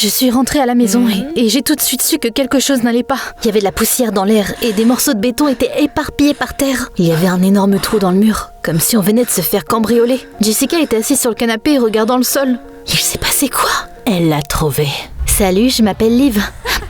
Je suis rentrée à la maison et j'ai tout de suite su que quelque chose n'allait pas. Il y avait de la poussière dans l'air et des morceaux de béton étaient éparpillés par terre. Il y avait un énorme trou dans le mur, comme si on venait de se faire cambrioler. Jessica était assise sur le canapé regardant le sol. Il s'est passé quoi? Elle l'a trouvé. Salut, je m'appelle Liv.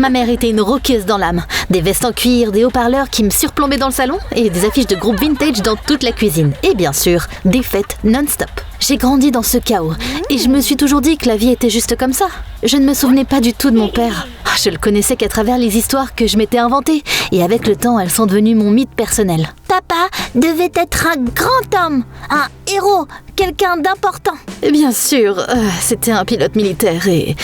Ma mère était une rockeuse dans l'âme. Des vestes en cuir, des haut-parleurs qui me surplombaient dans le salon et des affiches de groupes vintage dans toute la cuisine. Et bien sûr, des fêtes non-stop. J'ai grandi dans ce chaos et je me suis toujours dit que la vie était juste comme ça. Je ne me souvenais pas du tout de mon père. Je le connaissais qu'à travers les histoires que je m'étais inventées et avec le temps, elles sont devenues mon mythe personnel. Papa devait être un grand homme, un héros, quelqu'un d'important. Bien sûr, c'était un pilote militaire et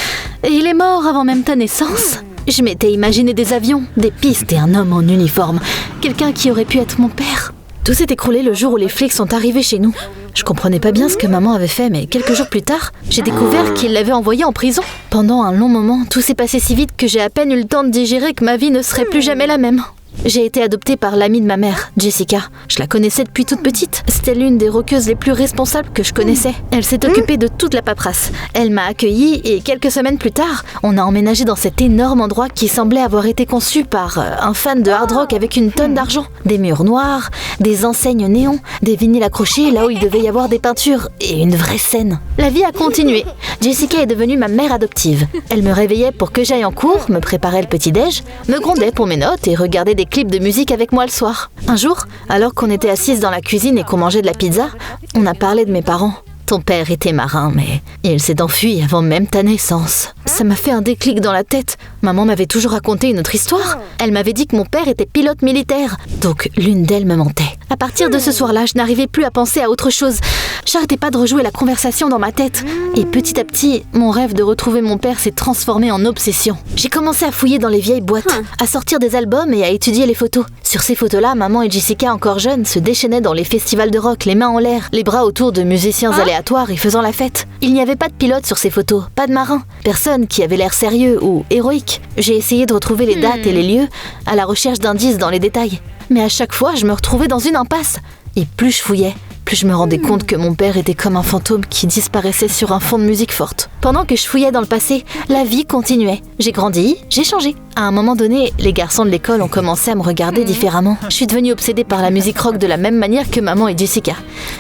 il est mort avant même ta naissance. Je m'étais imaginé des avions, des pistes et un homme en uniforme. Quelqu'un qui aurait pu être mon père. Tout s'est écroulé le jour où les flics sont arrivés chez nous. Je comprenais pas bien ce que maman avait fait, mais quelques jours plus tard, j'ai découvert qu'il l'avait envoyé en prison. Pendant un long moment, tout s'est passé si vite que j'ai à peine eu le temps de digérer que ma vie ne serait plus jamais la même. J'ai été adoptée par l'amie de ma mère, Jessica. Je la connaissais depuis toute petite. C'était l'une des rockeuses les plus responsables que je connaissais. Elle s'est occupée de toute la paperasse. Elle m'a accueillie et quelques semaines plus tard, on a emménagé dans cet énorme endroit qui semblait avoir été conçu par un fan de hard rock avec une tonne d'argent. Des murs noirs, des enseignes néons, des vinyles accrochés là où il devait y avoir des peintures et une vraie scène. La vie a continué. Jessica est devenue ma mère adoptive. Elle me réveillait pour que j'aille en cours, me préparait le petit-déj, me grondait pour mes notes et regardait des clips de musique avec moi le soir. Un jour, alors qu'on était assises dans la cuisine et qu'on mangeait de la pizza, on a parlé de mes parents. Ton père était marin, mais il s'est enfui avant même ta naissance. Ça m'a fait un déclic dans la tête. Maman m'avait toujours raconté une autre histoire. Elle m'avait dit que mon père était pilote militaire, donc l'une d'elles me mentait. À partir de ce soir-là, je n'arrivais plus à penser à autre chose. J'arrêtais pas de rejouer la conversation dans ma tête. Et petit à petit, mon rêve de retrouver mon père s'est transformé en obsession. J'ai commencé à fouiller dans les vieilles boîtes, à sortir des albums et à étudier les photos. Sur ces photos-là, maman et Jessica, encore jeunes, se déchaînaient dans les festivals de rock, les mains en l'air, les bras autour de musiciens aléatoires et faisant la fête. Il n'y avait pas de pilote sur ces photos, pas de marin, personne qui avait l'air sérieux ou héroïque. J'ai essayé de retrouver les dates et les lieux, à la recherche d'indices dans les détails. Mais à chaque fois, je me retrouvais dans une impasse. Et plus je fouillais, plus je me rendais compte que mon père était comme un fantôme qui disparaissait sur un fond de musique forte. Pendant que je fouillais dans le passé, la vie continuait. J'ai grandi, j'ai changé. À un moment donné, les garçons de l'école ont commencé à me regarder différemment. Je suis devenue obsédée par la musique rock de la même manière que maman et Jessica.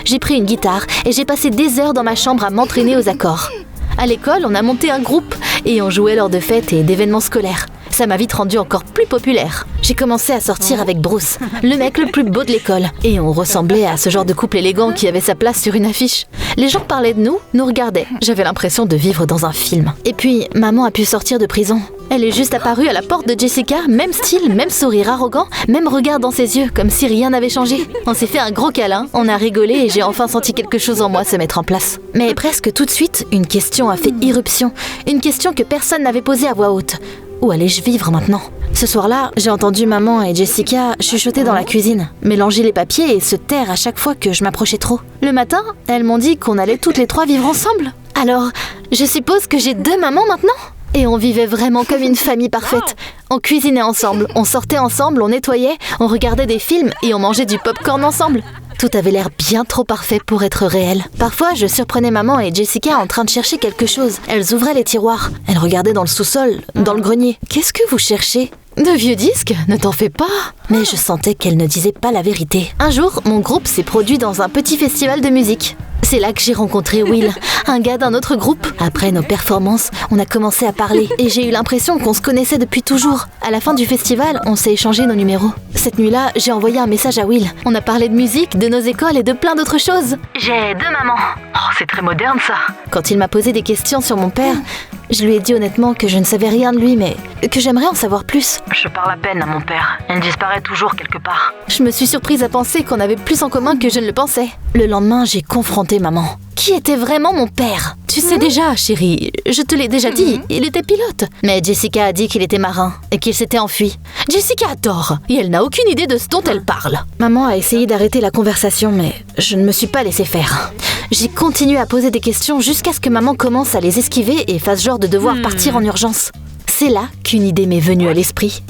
J'ai pris une guitare et j'ai passé des heures dans ma chambre à m'entraîner aux accords. À l'école, on a monté un groupe et on jouait lors de fêtes et d'événements scolaires. Ça m'a vite rendue encore plus populaire. J'ai commencé à sortir avec Bruce, le mec le plus beau de l'école. Et on ressemblait à ce genre de couple élégant qui avait sa place sur une affiche. Les gens parlaient de nous regardaient. J'avais l'impression de vivre dans un film. Et puis, maman a pu sortir de prison. Elle est juste apparue à la porte de Jessica, même style, même sourire arrogant, même regard dans ses yeux, comme si rien n'avait changé. On s'est fait un gros câlin, on a rigolé et j'ai enfin senti quelque chose en moi se mettre en place. Mais presque tout de suite, une question a fait irruption. Une question que personne n'avait posée à voix haute. Où allais-je vivre maintenant? Ce soir-là, j'ai entendu maman et Jessica chuchoter dans la cuisine, mélanger les papiers et se taire à chaque fois que je m'approchais trop. Le matin, elles m'ont dit qu'on allait toutes les trois vivre ensemble. Alors, je suppose que j'ai 2 mamans maintenant? Et on vivait vraiment comme une famille parfaite. On cuisinait ensemble, on sortait ensemble, on nettoyait, on regardait des films et on mangeait du pop-corn ensemble. Tout avait l'air bien trop parfait pour être réel. Parfois, je surprenais maman et Jessica en train de chercher quelque chose. Elles ouvraient les tiroirs. Elles regardaient dans le sous-sol, dans le grenier. « Qu'est-ce que vous cherchez ?» « De vieux disques, ne t'en fais pas !» Mais je sentais qu'elles ne disaient pas la vérité. Un jour, mon groupe s'est produit dans un petit festival de musique. C'est là que j'ai rencontré Will, un gars d'un autre groupe. Après nos performances, on a commencé à parler et j'ai eu l'impression qu'on se connaissait depuis toujours. À la fin du festival, on s'est échangé nos numéros. Cette nuit-là, j'ai envoyé un message à Will. On a parlé de musique, de nos écoles et de plein d'autres choses. J'ai 2 mamans. Oh, c'est très moderne ça. Quand il m'a posé des questions sur mon père, je lui ai dit honnêtement que je ne savais rien de lui, mais que j'aimerais en savoir plus. Je parle à peine à mon père. Il disparaît toujours quelque part. Je me suis surprise à penser qu'on avait plus en commun que je ne le pensais. Le lendemain, j'ai confronté maman. Qui était vraiment mon père? Tu sais déjà, chérie, je te l'ai déjà dit, il était pilote. Mais Jessica a dit qu'il était marin et qu'il s'était enfui. Jessica a tort et elle n'a aucune idée de ce dont elle parle. Maman a essayé d'arrêter la conversation, mais je ne me suis pas laissée faire. J'ai continué à poser des questions jusqu'à ce que maman commence à les esquiver et fasse genre de devoir partir en urgence. C'est là qu'une idée m'est venue à l'esprit.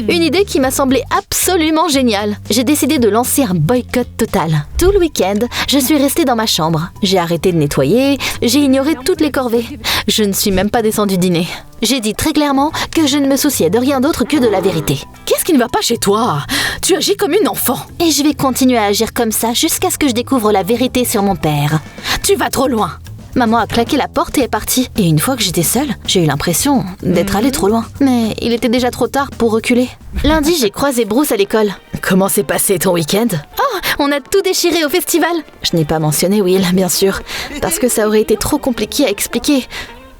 Une idée qui m'a semblé absolument géniale. J'ai décidé de lancer un boycott total. Tout le week-end, je suis restée dans ma chambre. J'ai arrêté de nettoyer, j'ai ignoré toutes les corvées. Je ne suis même pas descendue dîner. J'ai dit très clairement que je ne me souciais de rien d'autre que de la vérité. Qu'est-ce qui ne va pas chez toi? Tu agis comme une enfant. Et je vais continuer à agir comme ça jusqu'à ce que je découvre la vérité sur mon père. Tu vas trop loin. Maman a claqué la porte et est partie. Et une fois que j'étais seule, j'ai eu l'impression d'être allée trop loin. Mais il était déjà trop tard pour reculer. Lundi, j'ai croisé Bruce à l'école. Comment s'est passé ton week-end? Oh, on a tout déchiré au festival. Je n'ai pas mentionné Will, bien sûr, parce que ça aurait été trop compliqué à expliquer.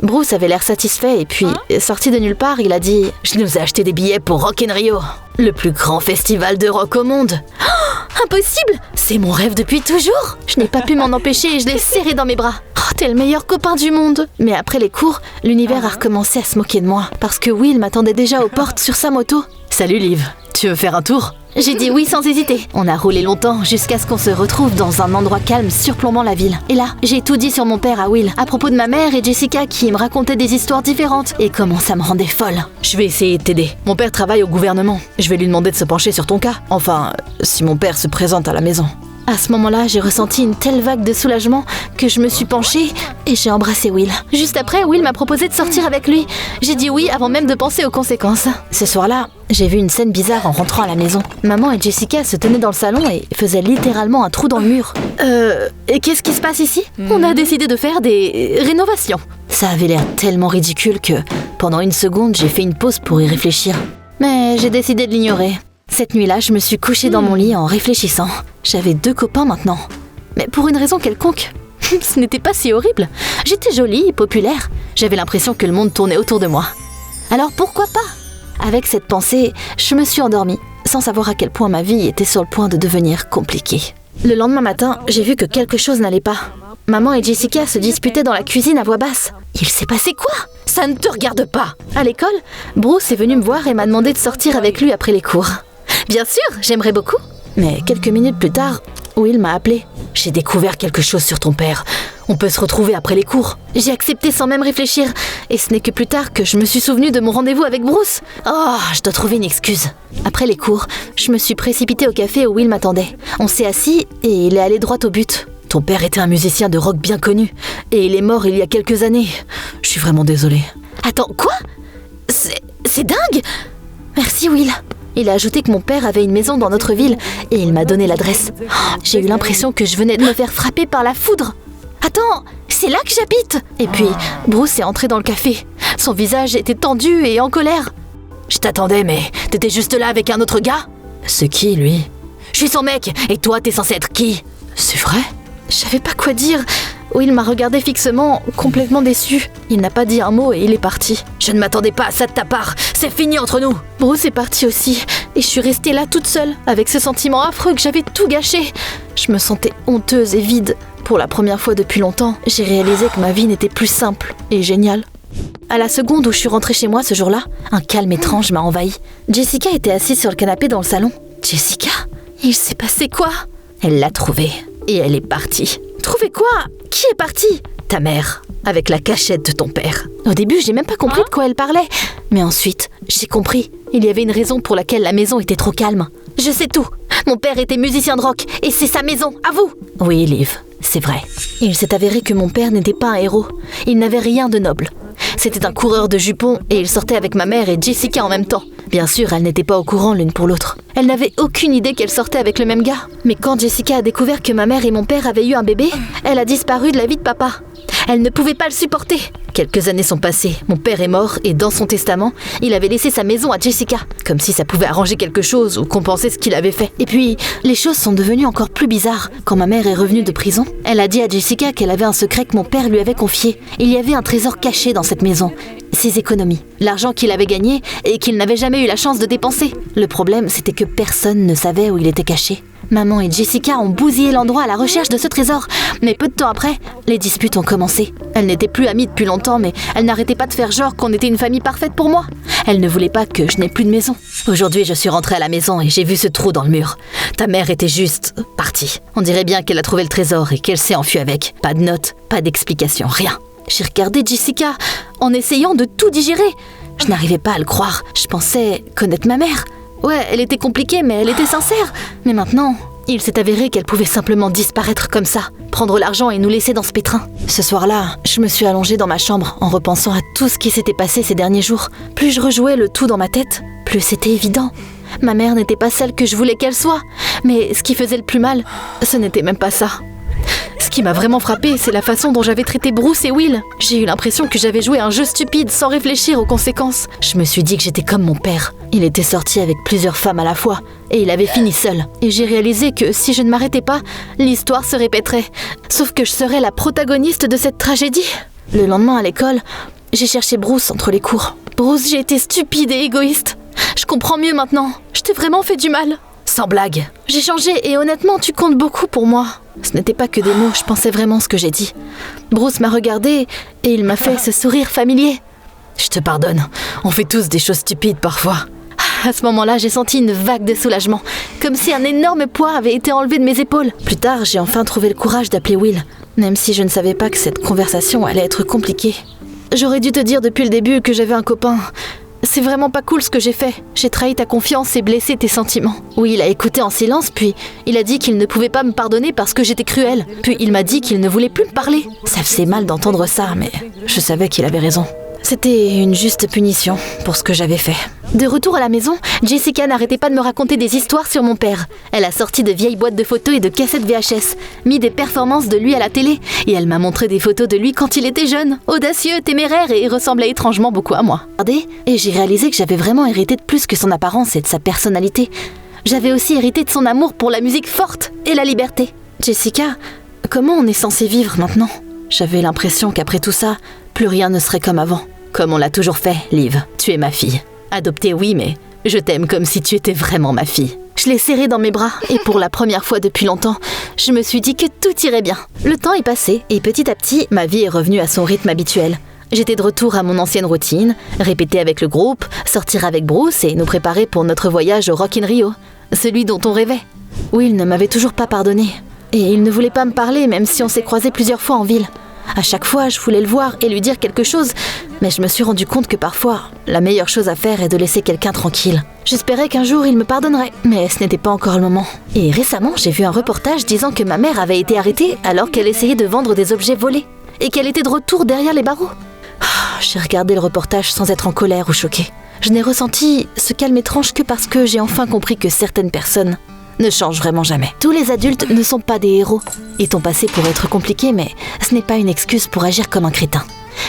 Bruce avait l'air satisfait et puis, sorti de nulle part, il a dit « Je nous ai acheté des billets pour Rock in Rio, le plus grand festival de rock au monde. » Oh, impossible! C'est mon rêve depuis toujours. Je n'ai pas pu m'en empêcher et je l'ai serré dans mes bras. Oh, t'es le meilleur copain du monde. Mais après les cours, l'univers a recommencé à se moquer de moi parce que Will m'attendait déjà aux portes sur sa moto. Salut Liv, tu veux faire un tour? J'ai dit oui sans hésiter. On a roulé longtemps jusqu'à ce qu'on se retrouve dans un endroit calme surplombant la ville. Et là, j'ai tout dit sur mon père à Will, à propos de ma mère et Jessica qui me racontaient des histoires différentes et comment ça me rendait folle. Je vais essayer de t'aider. Mon père travaille au gouvernement. Je vais lui demander de se pencher sur ton cas. Enfin, si mon père se présente à la maison. À ce moment-là, j'ai ressenti une telle vague de soulagement que je me suis penchée et j'ai embrassé Will. Juste après, Will m'a proposé de sortir avec lui. J'ai dit oui avant même de penser aux conséquences. Ce soir-là, j'ai vu une scène bizarre en rentrant à la maison. Maman et Jessica se tenaient dans le salon et faisaient littéralement un trou dans le mur. Et qu'est-ce qui se passe ici? On a décidé de faire des rénovations. Ça avait l'air tellement ridicule que, pendant une seconde, j'ai fait une pause pour y réfléchir. Mais j'ai décidé de l'ignorer. Cette nuit-là, je me suis couchée dans mon lit en réfléchissant. J'avais 2 copains maintenant. Mais pour une raison quelconque, ce n'était pas si horrible. J'étais jolie et populaire. J'avais l'impression que le monde tournait autour de moi. Alors pourquoi pas? Avec cette pensée, je me suis endormie, sans savoir à quel point ma vie était sur le point de devenir compliquée. Le lendemain matin, j'ai vu que quelque chose n'allait pas. Maman et Jessica se disputaient dans la cuisine à voix basse. Il s'est passé quoi? Ça ne te regarde pas. À l'école, Bruce est venu me voir et m'a demandé de sortir avec lui après les cours. Bien sûr, j'aimerais beaucoup. Mais quelques minutes plus tard, Will m'a appelé. J'ai découvert quelque chose sur ton père. On peut se retrouver après les cours. J'ai accepté sans même réfléchir. Et ce n'est que plus tard que je me suis souvenue de mon rendez-vous avec Bruce. Oh, je dois trouver une excuse. Après les cours, je me suis précipitée au café où Will m'attendait. On s'est assis et il est allé droit au but. Ton père était un musicien de rock bien connu. Et il est mort il y a quelques années. Je suis vraiment désolée. Attends, quoi? C'est dingue! Merci Will. Il a ajouté que mon père avait une maison dans notre ville et il m'a donné l'adresse. Oh, j'ai eu l'impression que je venais de me faire frapper par la foudre. Attends, c'est là que j'habite! Et puis, Bruce est entré dans le café. Son visage était tendu et en colère. Je t'attendais, mais t'étais juste là avec un autre gars? C'est qui, lui? Je suis son mec, et toi, t'es censé être qui? C'est vrai? Je savais pas quoi dire. Will m'a regardé fixement, complètement déçu. Il n'a pas dit un mot et il est parti. Je ne m'attendais pas à ça de ta part. C'est fini entre nous. Bruce est parti aussi. Et je suis restée là toute seule, avec ce sentiment affreux que j'avais tout gâché. Je me sentais honteuse et vide. Pour la première fois depuis longtemps, j'ai réalisé que ma vie n'était plus simple et géniale. À la seconde où je suis rentrée chez moi ce jour-là, un calme étrange m'a envahi. Jessica était assise sur le canapé dans le salon. Jessica? Il s'est passé quoi? Elle l'a trouvé et elle est partie. Trouvé quoi? Qui est parti? Ta mère, avec la cachette de ton père. Au début, j'ai même pas compris de quoi elle parlait. Mais ensuite, j'ai compris. Il y avait une raison pour laquelle la maison était trop calme. Je sais tout. Mon père était musicien de rock et c'est sa maison, à vous. Oui, Liv, c'est vrai. Il s'est avéré que mon père n'était pas un héros. Il n'avait rien de noble. C'était un coureur de jupons et il sortait avec ma mère et Jessica en même temps. Bien sûr, elles n'étaient pas au courant l'une pour l'autre. Elle n'avait aucune idée qu'elle sortait avec le même gars. Mais quand Jessica a découvert que ma mère et mon père avaient eu un bébé, elle a disparu de la vie de papa. Elle ne pouvait pas le supporter. Quelques années sont passées, mon père est mort et dans son testament, il avait laissé sa maison à Jessica. Comme si ça pouvait arranger quelque chose ou compenser ce qu'il avait fait. Et puis, les choses sont devenues encore plus bizarres. Quand ma mère est revenue de prison, elle a dit à Jessica qu'elle avait un secret que mon père lui avait confié. Il y avait un trésor caché dans cette maison. Ses économies, l'argent qu'il avait gagné et qu'il n'avait jamais eu la chance de dépenser. Le problème, c'était que personne ne savait où il était caché. Maman et Jessica ont bousillé l'endroit à la recherche de ce trésor. Mais peu de temps après, les disputes ont commencé. Elles n'étaient plus amies depuis longtemps, mais elles n'arrêtaient pas de faire genre qu'on était une famille parfaite pour moi. Elles ne voulaient pas que je n'ai plus de maison. Aujourd'hui, je suis rentrée à la maison et j'ai vu ce trou dans le mur. Ta mère était juste partie. On dirait bien qu'elle a trouvé le trésor et qu'elle s'est enfuie avec. Pas de notes, pas d'explication, rien. J'ai regardé Jessica en essayant de tout digérer. Je n'arrivais pas à le croire. Je pensais connaître ma mère. Ouais, elle était compliquée, mais elle était sincère. Mais maintenant, il s'est avéré qu'elle pouvait simplement disparaître comme ça, prendre l'argent et nous laisser dans ce pétrin. Ce soir-là, je me suis allongée dans ma chambre en repensant à tout ce qui s'était passé ces derniers jours. Plus je rejouais le tout dans ma tête, plus c'était évident. Ma mère n'était pas celle que je voulais qu'elle soit. Mais ce qui faisait le plus mal, ce n'était même pas ça. Ce qui m'a vraiment frappée, c'est la façon dont j'avais traité Bruce et Will. J'ai eu l'impression que j'avais joué un jeu stupide sans réfléchir aux conséquences. Je me suis dit que j'étais comme mon père. Il était sorti avec plusieurs femmes à la fois, et il avait fini seul. Et j'ai réalisé que si je ne m'arrêtais pas, l'histoire se répéterait. Sauf que je serais la protagoniste de cette tragédie. Le lendemain à l'école, j'ai cherché Bruce entre les cours. Bruce, j'ai été stupide et égoïste. Je comprends mieux maintenant. Je t'ai vraiment fait du mal. Sans blague. J'ai changé et honnêtement, tu comptes beaucoup pour moi. Ce n'était pas que des mots, je pensais vraiment ce que j'ai dit. Bruce m'a regardé et il m'a fait ce sourire familier. Je te pardonne. On fait tous des choses stupides parfois. À ce moment-là, j'ai senti une vague de soulagement, comme si un énorme poids avait été enlevé de mes épaules. Plus tard, j'ai enfin trouvé le courage d'appeler Will, même si je ne savais pas que cette conversation allait être compliquée. J'aurais dû te dire depuis le début que j'avais un copain. C'est vraiment pas cool ce que j'ai fait. J'ai trahi ta confiance et blessé tes sentiments. Oui, il a écouté en silence, puis il a dit qu'il ne pouvait pas me pardonner parce que j'étais cruelle. Puis il m'a dit qu'il ne voulait plus me parler. Ça faisait mal d'entendre ça, mais je savais qu'il avait raison. C'était une juste punition pour ce que j'avais fait. De retour à la maison, Jessica n'arrêtait pas de me raconter des histoires sur mon père. Elle a sorti de vieilles boîtes de photos et de cassettes VHS, mis des performances de lui à la télé, et elle m'a montré des photos de lui quand il était jeune, audacieux, téméraire et ressemblait étrangement beaucoup à moi. Et j'ai réalisé que j'avais vraiment hérité de plus que son apparence et de sa personnalité. J'avais aussi hérité de son amour pour la musique forte et la liberté. Jessica, comment on est censé vivre maintenant ? J'avais l'impression qu'après tout ça, plus rien ne serait comme avant. Comme on l'a toujours fait, Liv, tu es ma fille. Adoptée, oui, mais je t'aime comme si tu étais vraiment ma fille. Je l'ai serrée dans mes bras et pour la première fois depuis longtemps, je me suis dit que tout irait bien. Le temps est passé et petit à petit, ma vie est revenue à son rythme habituel. J'étais de retour à mon ancienne routine, répéter avec le groupe, sortir avec Bruce et nous préparer pour notre voyage au Rock in Rio, celui dont on rêvait. Will ne m'avait toujours pas pardonné et il ne voulait pas me parler même si on s'est croisés plusieurs fois en ville. À chaque fois, je voulais le voir et lui dire quelque chose, mais je me suis rendu compte que parfois, la meilleure chose à faire est de laisser quelqu'un tranquille. J'espérais qu'un jour il me pardonnerait, mais ce n'était pas encore le moment. Et récemment, j'ai vu un reportage disant que ma mère avait été arrêtée alors qu'elle essayait de vendre des objets volés et qu'elle était de retour derrière les barreaux. J'ai regardé le reportage sans être en colère ou choquée. Je n'ai ressenti ce calme étrange que parce que j'ai enfin compris que certaines personnes ne changent vraiment jamais. Tous les adultes ne sont pas des héros. Et ton passé pourrait être compliqué, mais ce n'est pas une excuse pour agir comme un crétin.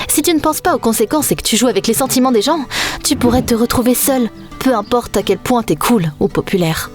Si tu ne penses pas aux conséquences et que tu joues avec les sentiments des gens, tu pourrais te retrouver seul, peu importe à quel point t'es cool ou populaire.